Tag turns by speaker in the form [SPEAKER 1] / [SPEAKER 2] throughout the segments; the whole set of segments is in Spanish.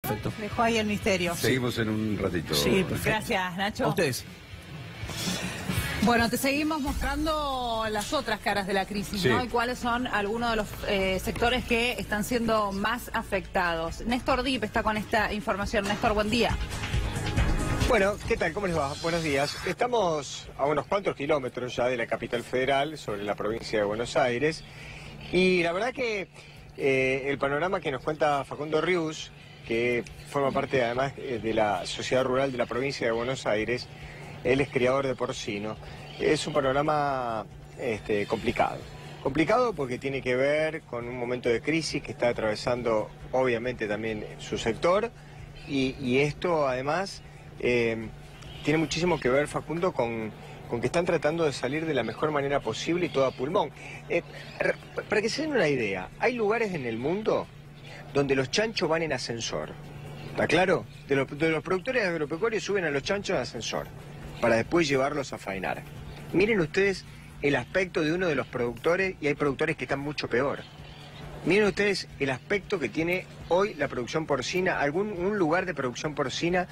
[SPEAKER 1] Perfecto.
[SPEAKER 2] Dejó ahí el misterio.
[SPEAKER 3] Seguimos en un ratito.
[SPEAKER 1] Sí, perfecto.
[SPEAKER 2] Gracias, Nacho.
[SPEAKER 1] A ustedes.
[SPEAKER 2] Bueno, te seguimos mostrando las otras caras de la crisis,
[SPEAKER 3] Sí.
[SPEAKER 2] ¿no? Y cuáles son algunos de los sectores que están siendo más afectados. Néstor Dip está con esta información. Néstor, buen día.
[SPEAKER 4] Bueno, ¿qué tal? ¿Cómo les va? Buenos días. Estamos a unos cuantos kilómetros ya de la capital federal, sobre la provincia de Buenos Aires, y la verdad que el panorama que nos cuenta Facundo Rius, que forma parte además de la sociedad rural de la provincia de Buenos Aires, él es criador de porcino, es un panorama complicado. Complicado porque tiene que ver con un momento de crisis que está atravesando obviamente también su sector, y esto además tiene muchísimo que ver, Facundo, con que están tratando de salir de la mejor manera posible y todo a pulmón. Para que se den una idea, hay lugares en el mundo donde los chanchos van en ascensor. ¿Está claro? De los productores agropecuarios suben a los chanchos en ascensor para después llevarlos a faenar. Miren ustedes el aspecto de uno de los productores, y hay productores que están mucho peor. Miren ustedes el aspecto que tiene hoy la producción porcina, un lugar de producción porcina,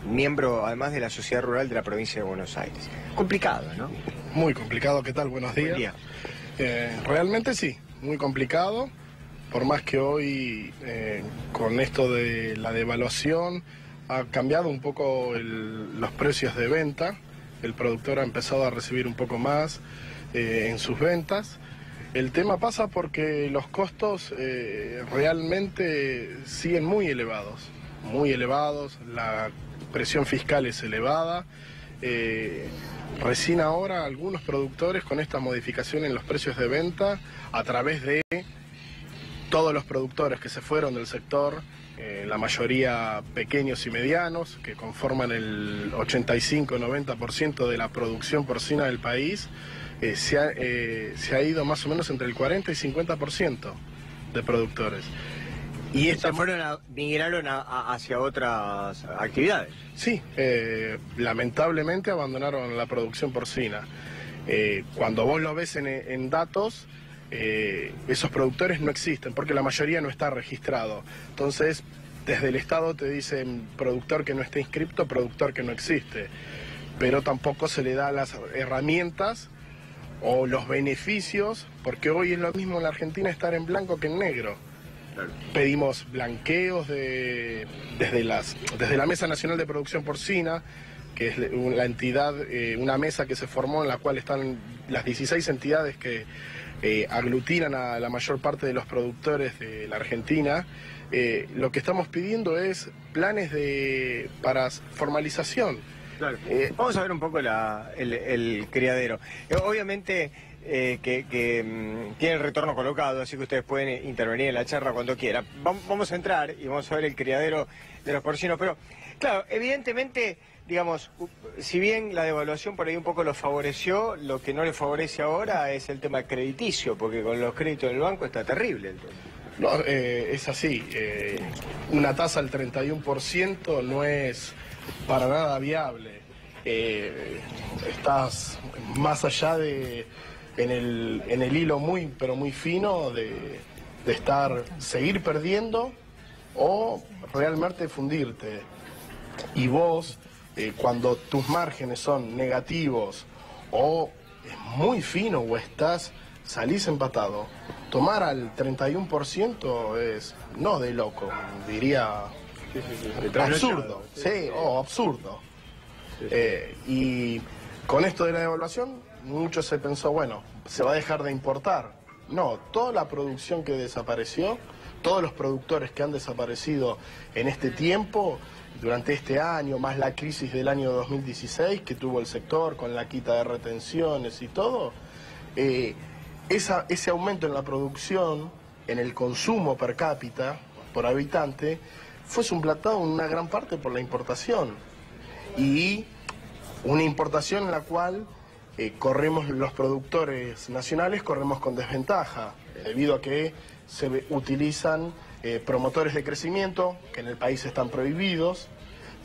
[SPEAKER 4] miembro además de la sociedad rural de la provincia de Buenos Aires. Complicado, ¿no?
[SPEAKER 5] Muy complicado, ¿qué tal? Buenos días.
[SPEAKER 4] Buen día.
[SPEAKER 5] Realmente sí, muy complicado, por más que hoy con esto de la devaluación ha cambiado un poco los precios de venta, el productor ha empezado a recibir un poco más en sus ventas. El tema pasa porque los costos realmente siguen muy elevados, la presión fiscal es elevada. Recién ahora algunos productores con esta modificación en los precios de venta, a través de todos los productores que se fueron del sector, la mayoría pequeños y medianos, que conforman el 85-90% de la producción porcina del país, se ha ido más o menos entre el 40 y 50% de productores. Y
[SPEAKER 4] Migraron hacia otras actividades.
[SPEAKER 5] Sí, lamentablemente abandonaron la producción porcina. Cuando vos lo ves en datos, esos productores no existen, porque la mayoría no está registrado. Entonces, desde el Estado te dicen productor que no está inscripto, productor que no existe. Pero tampoco se le da las herramientas o los beneficios, porque hoy es lo mismo en la Argentina estar en blanco que en negro. Pedimos blanqueos desde la Mesa Nacional de Producción Porcina, que es la entidad, una mesa que se formó en la cual están las 16 entidades que aglutinan a la mayor parte de los productores de la Argentina. Lo que estamos pidiendo es planes para formalización.
[SPEAKER 4] Claro. Vamos a ver un poco el criadero. Obviamente que tiene el retorno colocado, así que ustedes pueden intervenir en la charla cuando quieran. Vamos a entrar y vamos a ver el criadero de los porcinos, pero claro, evidentemente, digamos, si bien la devaluación por ahí un poco los favoreció, lo que no les favorece ahora es el tema crediticio, porque con los créditos del banco está terrible el tema.
[SPEAKER 5] No, es así, una tasa del 31% no es para nada viable. Estás más allá en el hilo muy, pero muy fino de seguir perdiendo o realmente fundirte. Y vos, cuando tus márgenes son negativos o es muy fino o salís empatado, tomar al 31% es, no de loco, diría absurdo. Sí, absurdo. Y con esto de la devaluación, mucho se pensó, bueno, se va a dejar de importar. No, toda la producción que desapareció, todos los productores que han desaparecido en este tiempo, durante este año, más la crisis del año 2016 que tuvo el sector con la quita de retenciones y todo, ese aumento en la producción, en el consumo per cápita, por habitante, fue supplantado en una gran parte por la importación. Y una importación en la cual los productores nacionales corremos con desventaja, debido a que se utilizan promotores de crecimiento, que en el país están prohibidos,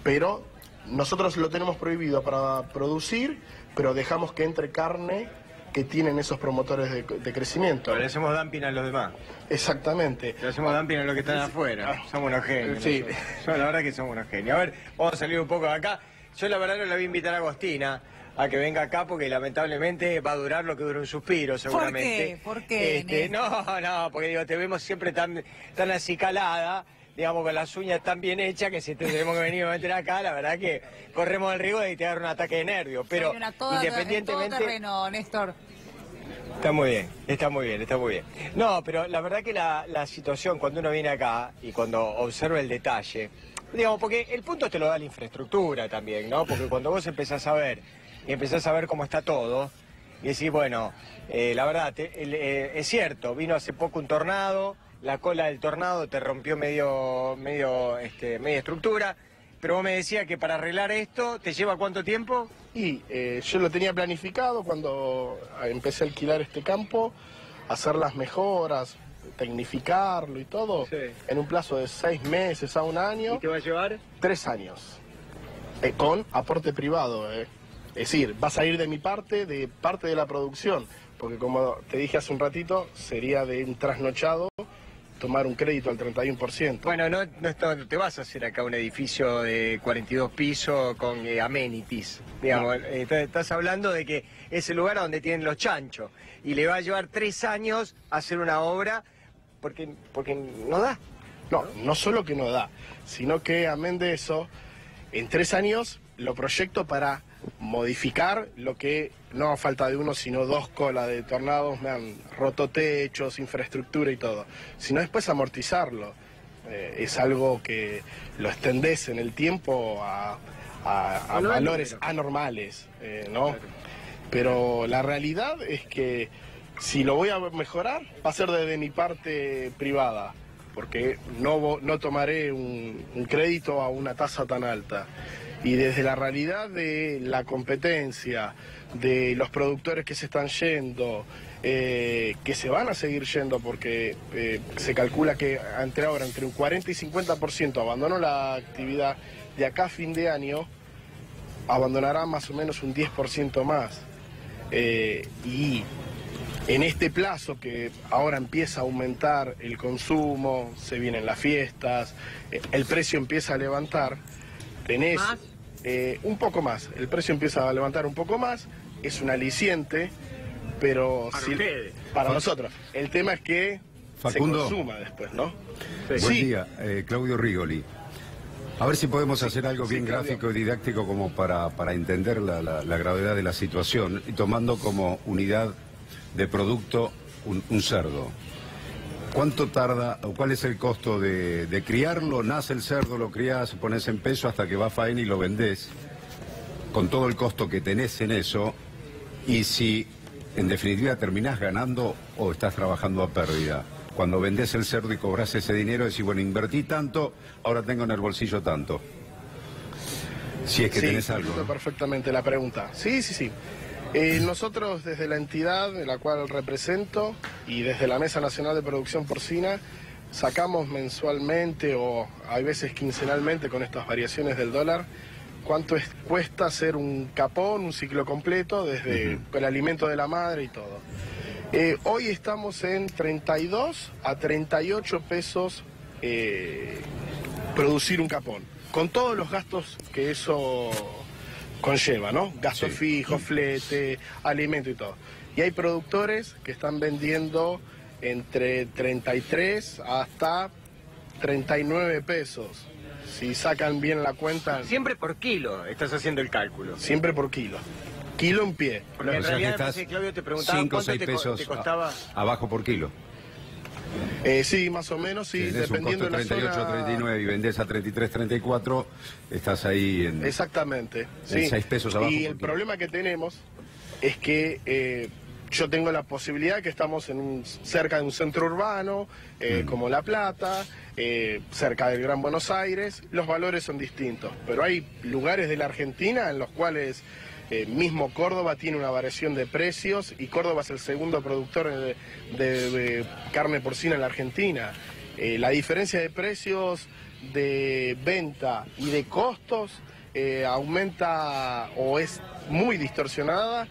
[SPEAKER 5] pero nosotros lo tenemos prohibido para producir, pero dejamos que entre carne que tienen esos promotores de crecimiento.
[SPEAKER 4] Le hacemos dumping a los demás.
[SPEAKER 5] Exactamente.
[SPEAKER 4] Le hacemos dumping a los que están afuera. Somos unos genios.
[SPEAKER 5] Sí.
[SPEAKER 4] La verdad que somos unos genios. A ver, vamos a salir un poco de acá. Yo la verdad no la voy a invitar a Agostina a que venga acá porque lamentablemente va a durar lo que dura un suspiro seguramente.
[SPEAKER 2] ¿Por qué?
[SPEAKER 4] No, porque digo, te vemos siempre tan acicalada, digamos, con las uñas tan bien hechas que si te tenemos que venir a meter acá, la verdad que corremos el riesgo de que te agarre un ataque de nervios. Pero independientemente...
[SPEAKER 2] todo terreno, Néstor.
[SPEAKER 4] Está muy bien, está muy bien, está muy bien. No, pero la verdad que la situación cuando uno viene acá y cuando observa el detalle, digamos, porque el punto te lo da la infraestructura también, ¿no? Porque cuando vos empezás a ver y empezás a ver cómo está todo y decís, bueno, la verdad, es cierto, vino hace poco un tornado, la cola del tornado te rompió media estructura, pero vos me decías que para arreglar esto, ¿te lleva cuánto tiempo?
[SPEAKER 5] Y yo lo tenía planificado cuando empecé a alquilar este campo, hacer las mejoras, tecnificarlo y todo,
[SPEAKER 4] sí,
[SPEAKER 5] en un plazo de 6 meses a un año.
[SPEAKER 4] ¿Y te va a llevar?
[SPEAKER 5] 3 años, con aporte privado. Es decir, vas a ir de mi parte, de parte de la producción, porque como te dije hace un ratito, sería de un trasnochado tomar un crédito al 31%.
[SPEAKER 4] Bueno, no te vas a hacer acá un edificio de 42 pisos con amenities, digamos. No. Estás hablando de que es el lugar donde tienen los chanchos y le va a llevar 3 años hacer una obra porque no da.
[SPEAKER 5] No solo que no da, sino que amén de eso, en 3 años lo proyecto para modificar lo que no a falta de uno, sino 2 colas de tornados me han roto techos, infraestructura y todo, sino después amortizarlo. Es algo que lo extendés en el tiempo a valores anormales, ¿no? Claro. Pero la realidad es que si lo voy a mejorar, va a ser desde mi parte privada, porque no tomaré un crédito a una tasa tan alta. Y desde la realidad de la competencia, de los productores que se están yendo, que se van a seguir yendo porque se calcula que entre un 40 y 50% abandonó la actividad, de acá a fin de año abandonará más o menos un 10% más. Y en este plazo que ahora empieza a aumentar el consumo, se vienen las fiestas, el precio empieza a levantar, tenés... ¿Más? Un poco más, el precio empieza a levantar un poco más, es un aliciente, pero para nosotros. El tema es que
[SPEAKER 1] Facundo,
[SPEAKER 5] se consuma después, ¿no?
[SPEAKER 1] Sí. Buen día, Claudio Rigoli. A ver si podemos hacer algo bien gráfico y didáctico como para entender la gravedad de la situación, y tomando como unidad de producto un cerdo. ¿Cuánto tarda o cuál es el costo de criarlo? Nace el cerdo, lo crías, pones en peso hasta que va a faena y lo vendés, con todo el costo que tenés en eso, y si en definitiva terminás ganando o estás trabajando a pérdida. Cuando vendés el cerdo y cobras ese dinero, decís, bueno, invertí tanto, ahora tengo en el bolsillo tanto. Si es que tenés algo.
[SPEAKER 5] Sí, perfectamente la pregunta. Sí. Nosotros desde la entidad de la cual represento y desde la Mesa Nacional de Producción Porcina sacamos mensualmente o hay veces quincenalmente con estas variaciones del dólar cuánto cuesta hacer un capón, un ciclo completo desde el alimento de la madre y todo. Hoy estamos en 32 a 38 pesos producir un capón, con todos los gastos que eso conlleva, ¿no? Gastos fijos, flete, alimento y todo. Y hay productores que están vendiendo entre 33 hasta 39 pesos. Si sacan bien la cuenta...
[SPEAKER 4] Siempre por kilo estás haciendo el cálculo.
[SPEAKER 5] Siempre por kilo. Kilo en pie.
[SPEAKER 4] Porque en realidad, Claudio, te preguntaba
[SPEAKER 1] 5 o 6 pesos
[SPEAKER 4] te costaba...
[SPEAKER 1] abajo por kilo.
[SPEAKER 5] Sí, más o menos, sí,
[SPEAKER 1] si dependiendo de la 38, zona... 39 y vendés a 33, 34, estás ahí en...
[SPEAKER 5] Exactamente, sí.
[SPEAKER 1] 6 pesos abajo.
[SPEAKER 5] Y el problema que tenemos es que yo tengo la posibilidad que estamos cerca de un centro urbano, como La Plata, cerca del Gran Buenos Aires, los valores son distintos, pero hay lugares de la Argentina en los cuales... mismo Córdoba tiene una variación de precios y Córdoba es el segundo productor de carne porcina en la Argentina. La diferencia de precios de venta y de costos aumenta o es muy distorsionada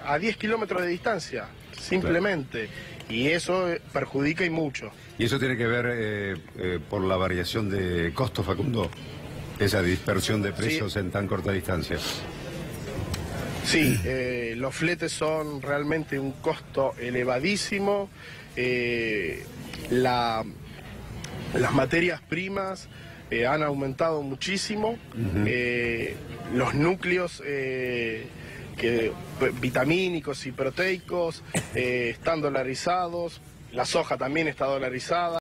[SPEAKER 5] a 10 kilómetros de distancia, simplemente. Y eso perjudica y mucho.
[SPEAKER 1] ¿Y eso tiene que ver por la variación de costos, Facundo? Esa dispersión de precios en tan corta distancia.
[SPEAKER 5] Sí, los fletes son realmente un costo elevadísimo. Las materias primas han aumentado muchísimo. Los núcleos vitamínicos y proteicos están dolarizados. La soja también está dolarizada.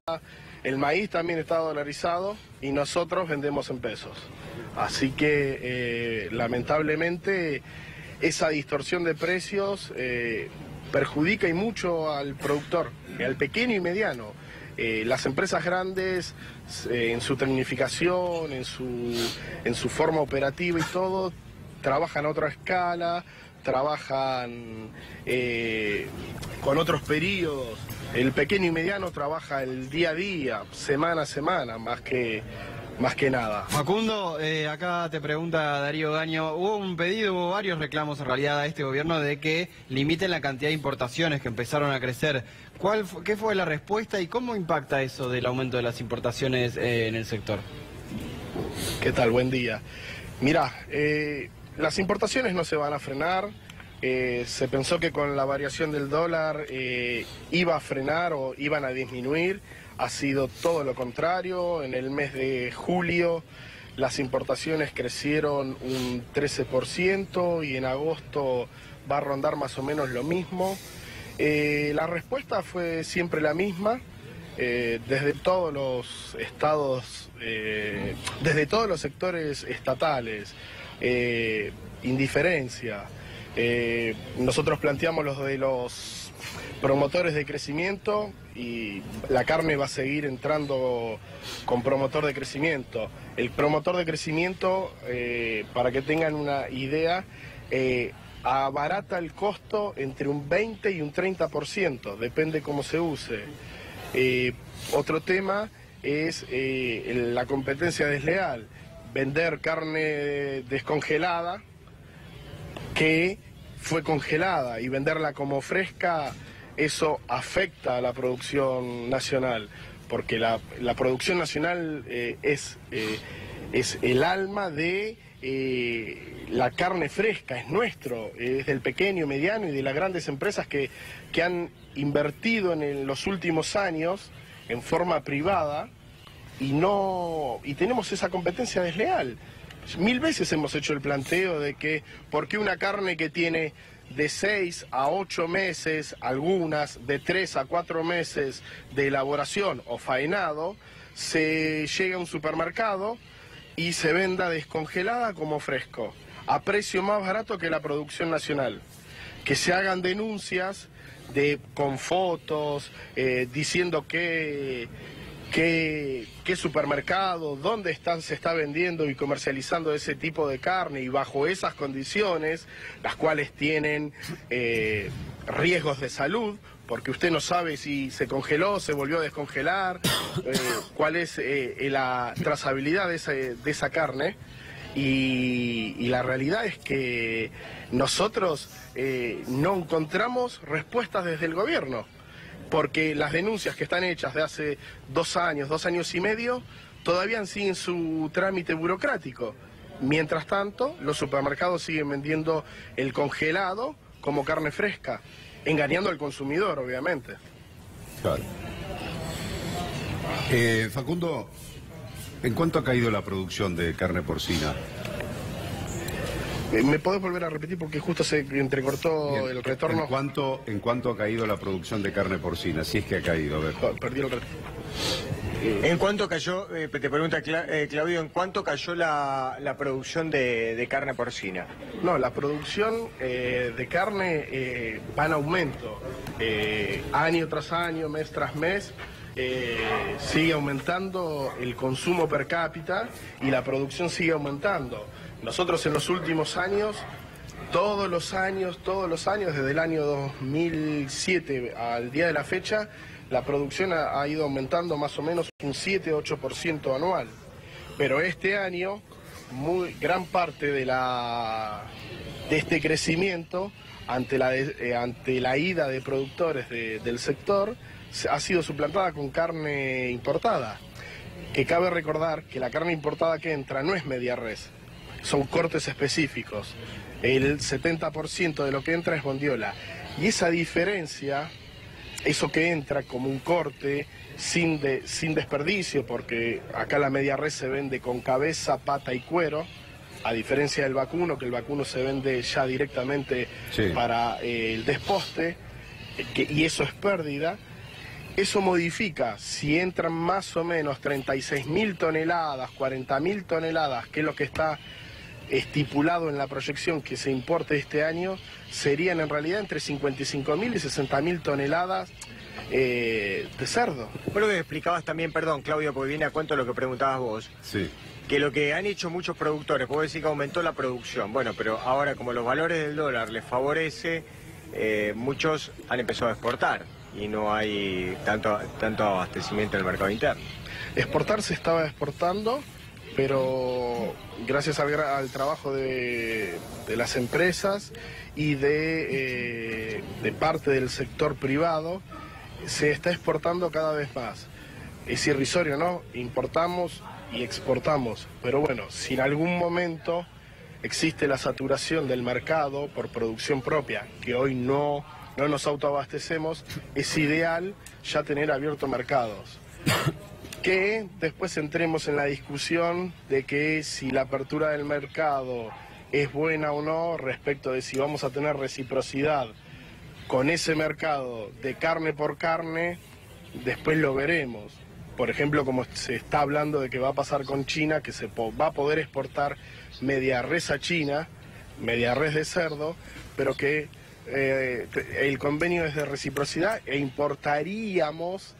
[SPEAKER 5] El maíz también está dolarizado y nosotros vendemos en pesos. Así que lamentablemente esa distorsión de precios perjudica y mucho al productor, al pequeño y mediano. Las empresas grandes en su tecnificación, en su forma operativa y todo, trabajan a otra escala, trabajan con otros periodos. El pequeño y mediano trabaja el día a día, semana a semana, más que nada.
[SPEAKER 3] Facundo, acá te pregunta Darío Gaño, hubo varios reclamos en realidad a este gobierno de que limiten la cantidad de importaciones que empezaron a crecer. ¿Qué fue la respuesta y cómo impacta eso del aumento de las importaciones en el sector?
[SPEAKER 5] ¿Qué tal? Buen día. Mirá, las importaciones no se van a frenar. Se pensó que con la variación del dólar iba a frenar o iban a disminuir. Ha sido todo lo contrario. En el mes de julio las importaciones crecieron un 13% y en agosto va a rondar más o menos lo mismo. La respuesta fue siempre la misma. Desde todos los estados, desde todos los sectores estatales, indiferencia. Nosotros planteamos los de los promotores de crecimiento y la carne va a seguir entrando con promotor de crecimiento. El promotor de crecimiento, para que tengan una idea, abarata el costo entre un 20 y un 30%, depende cómo se use. Otro tema es la competencia desleal, vender carne descongelada que fue congelada y venderla como fresca. Eso afecta a la producción nacional, porque la producción nacional es el alma de la carne fresca, es nuestro, es del pequeño, mediano y de las grandes empresas que han invertido en los últimos años en forma privada y tenemos esa competencia desleal. 1000 veces hemos hecho el planteo de que por qué una carne que tiene de 6 a 8 meses, algunas de 3 a 4 meses de elaboración o faenado, se llega a un supermercado y se venda descongelada como fresco, a precio más barato que la producción nacional. Que se hagan denuncias con fotos, diciendo qué supermercado, dónde se está vendiendo y comercializando ese tipo de carne y bajo esas condiciones, las cuales tienen riesgos de salud, porque usted no sabe si se congeló, se volvió a descongelar, cuál es la trazabilidad de esa carne. Y la realidad es que nosotros no encontramos respuestas desde el gobierno, porque las denuncias que están hechas de hace 2 años y medio, todavía siguen su trámite burocrático. Mientras tanto, los supermercados siguen vendiendo el congelado como carne fresca, engañando al consumidor, obviamente.
[SPEAKER 1] Claro. Facundo, ¿en cuánto ha caído la producción de carne porcina?
[SPEAKER 5] ¿Me podés volver a repetir? Porque justo se entrecortó. Bien. El retorno.
[SPEAKER 1] ¿En cuánto ha caído la producción de carne porcina? Si es que ha caído, a ver.
[SPEAKER 5] Perdí el retorno.
[SPEAKER 4] ¿En cuánto cayó, te pregunta Claudio, en cuánto cayó la producción de carne porcina?
[SPEAKER 5] No, la producción de carne va en aumento. Año tras año, mes tras mes. Sigue aumentando el consumo per cápita y la producción sigue aumentando. Nosotros en los últimos años, todos los años, desde el año 2007 al día de la fecha, la producción ha ido aumentando más o menos un 7-8% anual. Pero este año, gran parte de este crecimiento ante la ida de productores del sector, ha sido suplantada con carne importada. Que cabe recordar que la carne importada que entra no es media res, son cortes específicos. El 70% de lo que entra es bondiola. Y esa diferencia, eso que entra como un corte sin desperdicio, porque acá la media res se vende con cabeza, pata y cuero, a diferencia del vacuno, que el vacuno se vende ya directamente para el desposte, y eso es pérdida. Eso modifica, si entran más o menos 36.000 toneladas, 40.000 toneladas, que es lo que está estipulado en la proyección que se importe este año, serían en realidad entre 55.000 y 60.000 toneladas de cerdo.
[SPEAKER 4] Bueno, que explicabas también, perdón, Claudio, porque viene a cuento lo que preguntabas vos.
[SPEAKER 1] Sí.
[SPEAKER 4] Que lo que han hecho muchos productores, puedo decir que aumentó la producción. Bueno, pero ahora como los valores del dólar les favorece, muchos han empezado a exportar y no hay tanto abastecimiento en el mercado interno.
[SPEAKER 5] Exportar se estaba exportando, pero gracias al trabajo de las empresas y de parte del sector privado, se está exportando cada vez más. Es irrisorio, ¿no? Importamos y exportamos, pero bueno, si en algún momento existe la saturación del mercado por producción propia, que hoy no nos autoabastecemos, es ideal ya tener abiertos mercados. Que después entremos en la discusión de que si la apertura del mercado es buena o no respecto de si vamos a tener reciprocidad con ese mercado de carne por carne, después lo veremos. Por ejemplo, como se está hablando de que va a pasar con China, que se va a poder exportar media res a China, media res de cerdo, pero que el convenio es de reciprocidad e importaríamos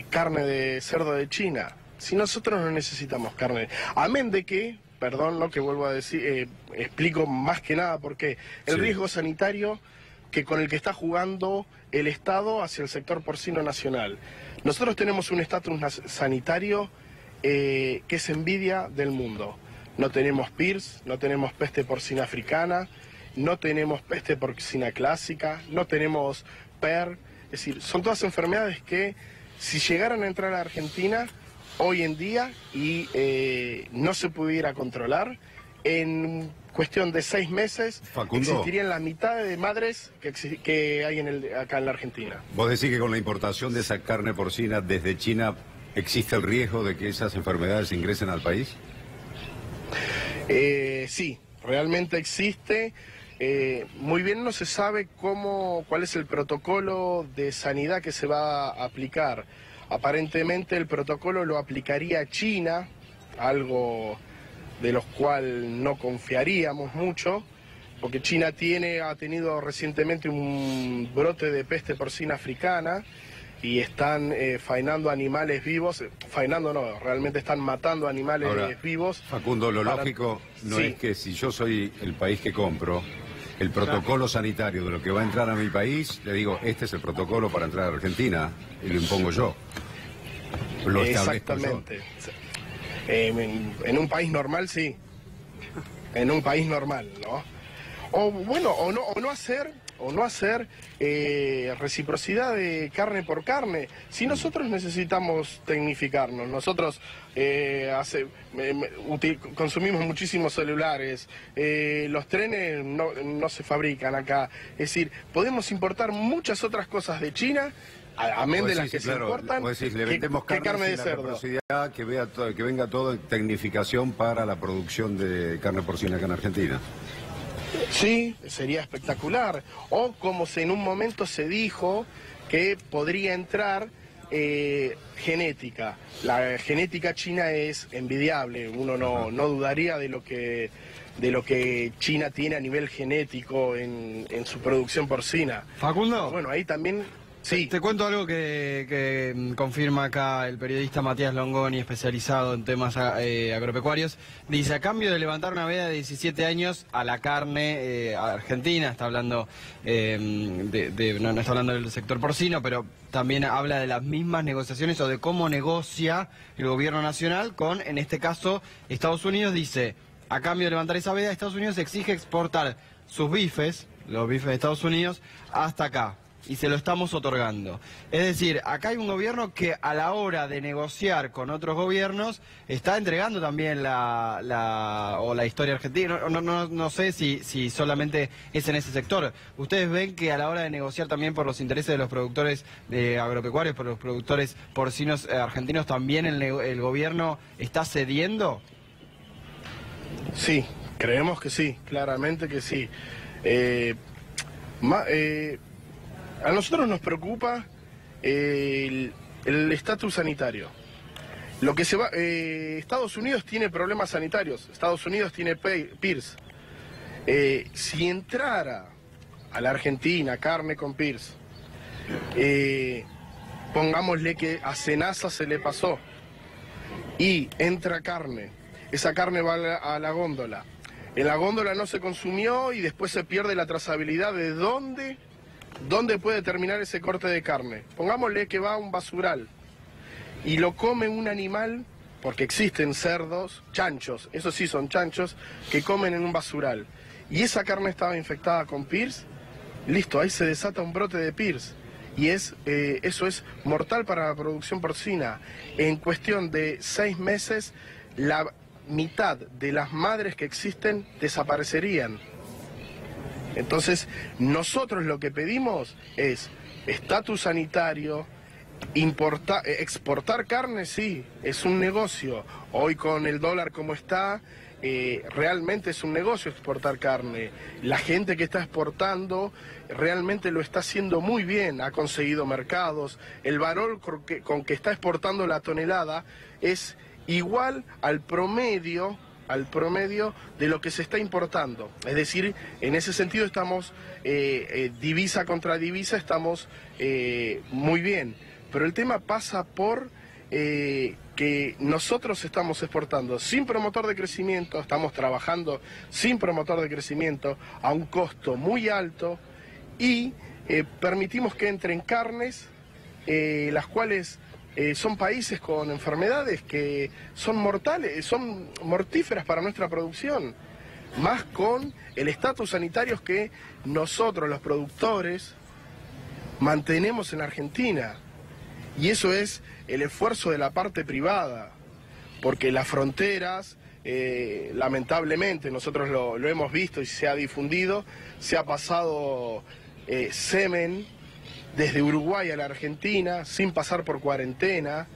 [SPEAKER 5] carne de cerdo de China. Si nosotros no necesitamos carne, amén de que, perdón, lo que vuelvo a decir, explico más que nada porque el riesgo sanitario que con el que está jugando el Estado hacia el sector porcino nacional. Nosotros tenemos un estatus sanitario que es envidia del mundo. No tenemos PIRS, no tenemos peste porcina africana, no tenemos peste porcina clásica, no tenemos PER. Es decir, son todas enfermedades que si llegaran a entrar a Argentina hoy en día y no se pudiera controlar, en cuestión de 6 meses existirían la mitad de madres que hay acá en la Argentina.
[SPEAKER 1] ¿Vos decís que con la importación de esa carne porcina desde China existe el riesgo de que esas enfermedades ingresen al país?
[SPEAKER 5] Sí, realmente existe. Muy bien no se sabe cuál es el protocolo de sanidad que se va a aplicar. Aparentemente el protocolo lo aplicaría China, algo de los cual no confiaríamos mucho, porque China ha tenido recientemente un brote de peste porcina africana y están faenando animales vivos, faenando no, realmente están matando animales vivos.
[SPEAKER 1] Facundo, lo lógico no es que si yo soy el país que compro, el protocolo sanitario de lo que va a entrar a mi país, le digo, este es el protocolo para entrar a Argentina, y lo impongo yo. Lo establezco yo.
[SPEAKER 5] Exactamente. En un país normal, sí. En un país normal, ¿no? O bueno, o no hacer reciprocidad de carne por carne. Si nosotros necesitamos tecnificarnos, nosotros consumimos muchísimos celulares, los trenes no se fabrican acá. Es decir, podemos importar muchas otras cosas de China, amén de las que se importan,
[SPEAKER 1] que
[SPEAKER 5] carne de cerdo.
[SPEAKER 1] Que venga todo en tecnificación para la producción de carne porcina acá en Argentina.
[SPEAKER 5] Sí, sería espectacular. O como en un momento se dijo que podría entrar genética. La genética china es envidiable, uno no dudaría de lo que China tiene a nivel genético en su producción porcina.
[SPEAKER 3] Facundo.
[SPEAKER 5] Bueno, ahí también... Sí.
[SPEAKER 3] Te cuento algo que confirma acá el periodista Matías Longoni, especializado en temas agropecuarios. Dice, a cambio de levantar una veda de 17 años a la carne argentina, está hablando no está hablando del sector porcino, pero también habla de las mismas negociaciones o de cómo negocia el gobierno nacional con, en este caso, Estados Unidos. Dice, a cambio de levantar esa veda, Estados Unidos exige exportar sus bifes, los bifes de Estados Unidos, hasta acá. Y se lo estamos otorgando. Es decir, acá hay un gobierno que a la hora de negociar con otros gobiernos está entregando también la historia argentina. No sé si solamente es en ese sector. ¿Ustedes ven que a la hora de negociar también por los intereses de los productores agropecuarios, por los productores porcinos argentinos, también el gobierno está cediendo?
[SPEAKER 5] Sí, creemos que sí, claramente que sí. A nosotros nos preocupa el estatus sanitario. Lo que se va, Estados Unidos tiene problemas sanitarios, Estados Unidos tiene PIRS. Si entrara a la Argentina carne con PIRS, pongámosle que a Senasa se le pasó y entra carne, esa carne va a la góndola. En la góndola no se consumió y después se pierde la trazabilidad de dónde puede terminar ese corte de carne. Pongámosle que va a un basural y lo come un animal, porque existen cerdos, chanchos, esos sí son chanchos, que comen en un basural. Y esa carne estaba infectada con PIRS, listo, ahí se desata un brote de PIRS. Y eso es mortal para la producción porcina. En cuestión de 6 meses, la mitad de las madres que existen desaparecerían. Entonces, nosotros lo que pedimos es estatus sanitario, exportar carne, sí, es un negocio. Hoy con el dólar como está, realmente es un negocio exportar carne. La gente que está exportando realmente lo está haciendo muy bien, ha conseguido mercados. El valor con que está exportando la tonelada es igual al promedio de lo que se está importando. Es decir, en ese sentido estamos, divisa contra divisa, estamos muy bien. Pero el tema pasa por que nosotros estamos exportando sin promotor de crecimiento, estamos trabajando sin promotor de crecimiento a un costo muy alto y permitimos que entren carnes, las cuales son países con enfermedades que son mortales, son mortíferas para nuestra producción, más con el estatus sanitario que nosotros, los productores, mantenemos en Argentina. Y eso es el esfuerzo de la parte privada, porque las fronteras, lamentablemente, nosotros lo hemos visto y se ha difundido, se ha pasado semen desde Uruguay a la Argentina, sin pasar por cuarentena,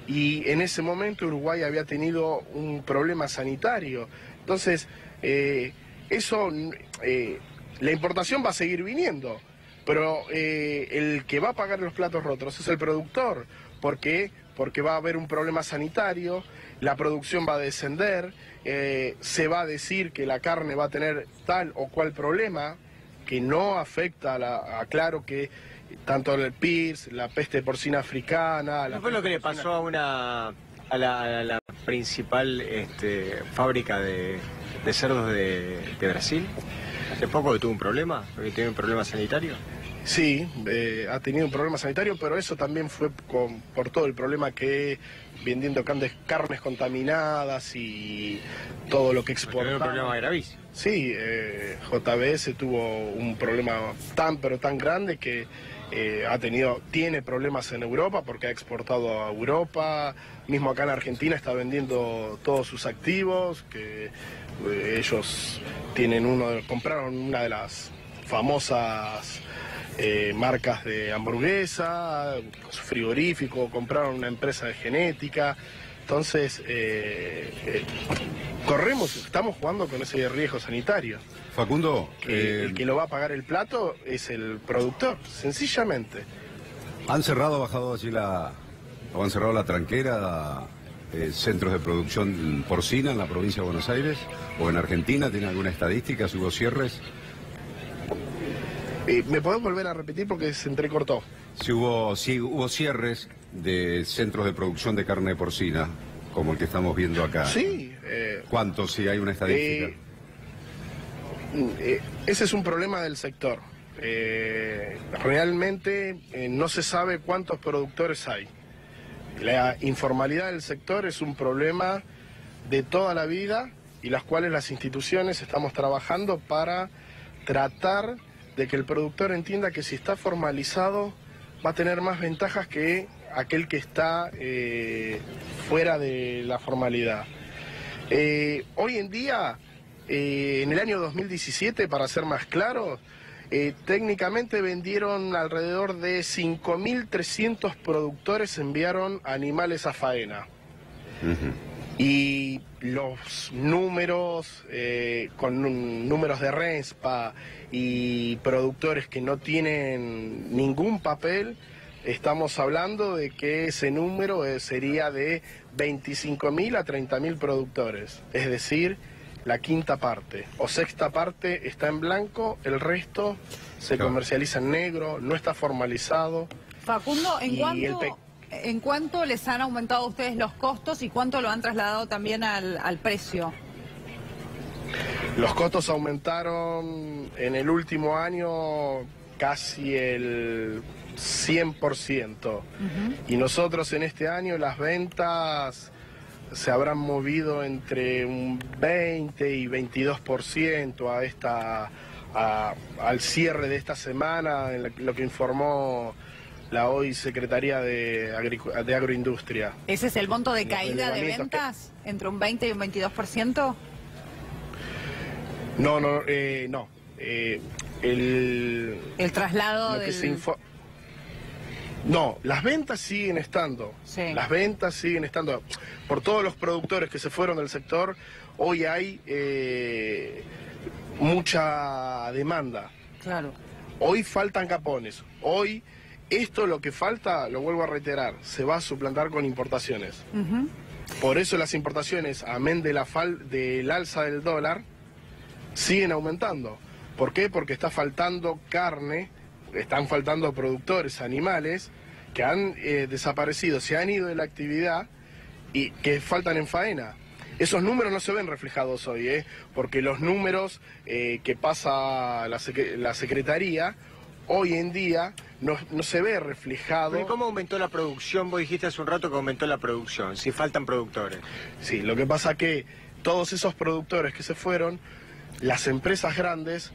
[SPEAKER 5] y en ese momento Uruguay había tenido un problema sanitario. Entonces, la importación va a seguir viniendo, pero el que va a pagar los platos rotos es el productor. ¿Por qué? Porque va a haber un problema sanitario, la producción va a descender, se va a decir que la carne va a tener tal o cual problema, que no afecta aclaro que tanto el PIRS, la peste porcina africana...
[SPEAKER 4] ¿Qué fue lo que le pasó a la principal fábrica de cerdos de Brasil? ¿Hace poco que tuvo un problema? ¿Que tiene un problema sanitario?
[SPEAKER 5] Sí, ha tenido un problema sanitario, pero eso también fue por todo el problema que vendiendo carnes contaminadas y todo lo que exportaba.
[SPEAKER 4] Un problema gravísimo.
[SPEAKER 5] Sí, JBS tuvo un problema pero tan grande que tiene problemas en Europa porque ha exportado a Europa, mismo acá en Argentina está vendiendo todos sus activos, que ellos compraron una de las famosas marcas de hamburguesa, frigorífico, compraron una empresa de genética. Entonces, estamos jugando con ese riesgo sanitario.
[SPEAKER 1] Facundo,
[SPEAKER 5] El que lo va a pagar el plato es el productor, sencillamente.
[SPEAKER 1] ¿Han cerrado han cerrado la tranquera, centros de producción porcina en la provincia de Buenos Aires o en Argentina? ¿Tiene alguna estadística si hubo cierres?
[SPEAKER 5] ¿Me podés volver a repetir porque se entrecortó?
[SPEAKER 1] Si hubo cierres de centros de producción de carne porcina, como el que estamos viendo acá.
[SPEAKER 5] Sí.
[SPEAKER 1] ¿Cuántos, si hay una estadística?
[SPEAKER 5] Ese es un problema del sector. Realmente no se sabe cuántos productores hay. La informalidad del sector es un problema de toda la vida y las cuales las instituciones estamos trabajando para tratar de que el productor entienda que si está formalizado va a tener más ventajas que aquel que está fuera de la formalidad. Hoy en día, en el año 2017, para ser más claros, técnicamente vendieron alrededor de 5.300 productores, enviaron animales a faena. Y los números, con números de RENSPA y productores que no tienen ningún papel, estamos hablando de que ese número sería de 25.000 a 30.000 productores, es decir, la quinta parte o sexta parte está en blanco, el resto se comercializa en negro, no está formalizado.
[SPEAKER 2] Facundo, ¿en cuánto les han aumentado a ustedes los costos y cuánto lo han trasladado también al precio?
[SPEAKER 5] Los costos aumentaron en el último año casi el 100%. Y nosotros en este año las ventas se habrán movido entre un 20 y 22% al cierre de esta semana, en lo que informó la hoy Secretaría de Agroindustria.
[SPEAKER 2] ¿Ese es el monto de caída de ventas? ¿Entre un 20 y un 22%?
[SPEAKER 5] No.
[SPEAKER 2] El traslado del...
[SPEAKER 5] No, las ventas siguen estando.
[SPEAKER 2] Sí.
[SPEAKER 5] Las ventas siguen estando. Por todos los productores que se fueron del sector, hoy hay mucha demanda.
[SPEAKER 2] Claro.
[SPEAKER 5] Hoy faltan capones. Hoy esto lo que falta, lo vuelvo a reiterar, se va a suplantar con importaciones. Por eso las importaciones, amén de del alza del dólar, siguen aumentando. ¿Por qué? Porque está faltando carne, están faltando productores, animales, que han desaparecido, se han ido de la actividad y que faltan en faena. Esos números no se ven reflejados hoy, porque los números que pasa la Secretaría, hoy en día no se ve reflejado.
[SPEAKER 4] ¿Pero cómo aumentó la producción? Vos dijiste hace un rato que aumentó la producción, si faltan productores.
[SPEAKER 5] Sí, lo que pasa que todos esos productores que se fueron, las empresas grandes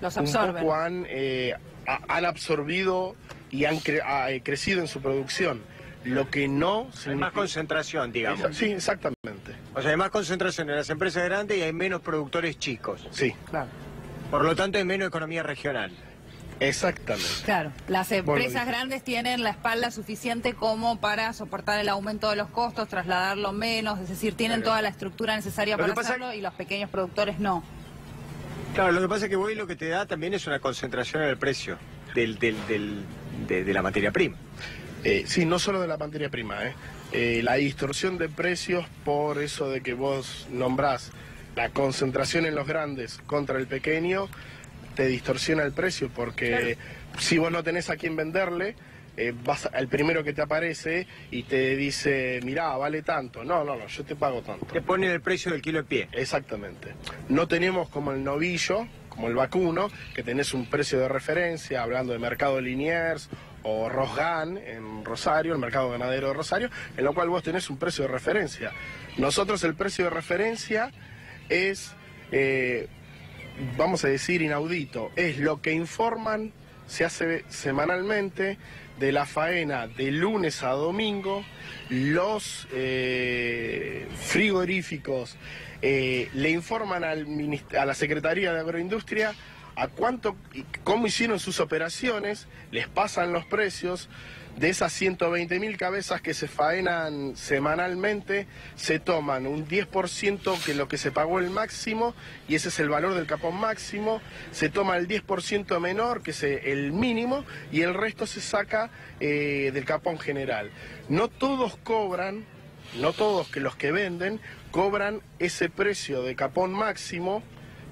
[SPEAKER 2] los absorben.
[SPEAKER 5] Han absorbido y han crecido en su producción. Lo que no...
[SPEAKER 4] Hay más concentración, digamos.
[SPEAKER 5] Sí, exactamente.
[SPEAKER 4] O sea, hay más concentración en las empresas grandes y hay menos productores chicos.
[SPEAKER 5] Sí.
[SPEAKER 2] Claro.
[SPEAKER 4] Por lo tanto, hay menos economía regional.
[SPEAKER 5] Exactamente.
[SPEAKER 2] Claro, las empresas grandes tienen la espalda suficiente como para soportar el aumento de los costos, trasladarlo menos, es decir, tienen toda la estructura necesaria para hacerlo y los pequeños productores no.
[SPEAKER 4] Claro, lo que pasa es que lo que te da también es una concentración en el precio de la materia prima.
[SPEAKER 5] Sí, no solo de la materia prima, la distorsión de precios por eso de que vos nombrás la concentración en los grandes contra el pequeño, te distorsiona el precio porque si vos no tenés a quién venderle, vas al primero que te aparece y te dice, mirá, vale tanto. No, yo te pago tanto.
[SPEAKER 4] Te ponen el precio del kilo de pie.
[SPEAKER 5] Exactamente. No tenemos como el novillo, como el vacuno, que tenés un precio de referencia, hablando de Mercado Liniers o Rosgan en Rosario, el mercado ganadero de Rosario, en lo cual vos tenés un precio de referencia. Nosotros el precio de referencia es, vamos a decir, inaudito. Es lo que informan, se hace semanalmente, de la faena de lunes a domingo. Los frigoríficos le informan a la Secretaría de Agroindustria a cuánto y cómo hicieron sus operaciones, les pasan los precios. De esas 120.000 cabezas que se faenan semanalmente, se toman un 10% que es lo que se pagó el máximo, y ese es el valor del capón máximo, se toma el 10% menor, que es el mínimo, y el resto se saca del capón general. No todos cobran, no todos que los que venden, cobran ese precio de capón máximo,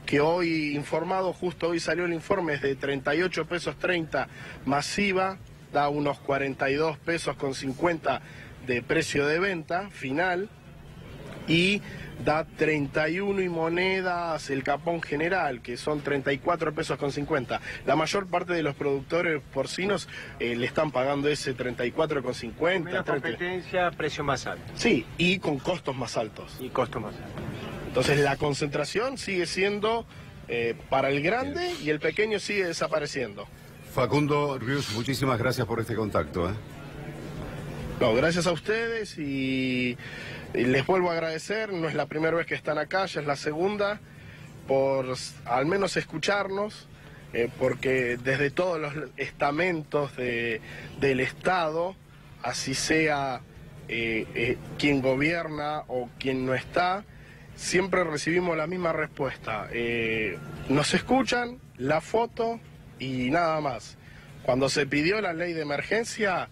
[SPEAKER 5] que hoy informado, justo hoy salió el informe, es de 38 pesos 30 masiva, da unos 42 pesos con 50 de precio de venta final y da 31 y monedas el capón general, que son 34 pesos con 50. La mayor parte de los productores porcinos le están pagando ese 34 con 50.
[SPEAKER 4] Menos competencia, precio más alto.
[SPEAKER 5] Sí, y con costos más altos.
[SPEAKER 4] Y costos más altos.
[SPEAKER 5] Entonces la concentración sigue siendo para el grande y el pequeño sigue desapareciendo.
[SPEAKER 1] Facundo Rius, muchísimas gracias por este contacto.
[SPEAKER 5] No, gracias a ustedes y les vuelvo a agradecer, no es la primera vez que están acá, ya es la segunda, por al menos escucharnos, porque desde todos los estamentos del Estado, así sea quien gobierna o quien no está, siempre recibimos la misma respuesta. Nos escuchan, la foto y nada más. Cuando se pidió la ley de emergencia,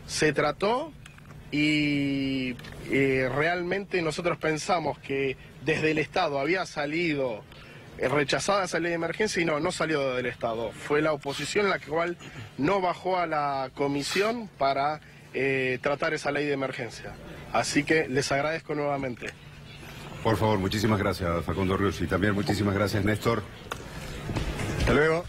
[SPEAKER 5] se trató y realmente nosotros pensamos que desde el Estado había salido rechazada esa ley de emergencia y no salió del Estado. Fue la oposición la cual no bajó a la comisión para tratar esa ley de emergencia. Así que les agradezco nuevamente.
[SPEAKER 1] Por favor, muchísimas gracias, Facundo Rius, y también muchísimas gracias, Néstor.
[SPEAKER 4] Hasta luego.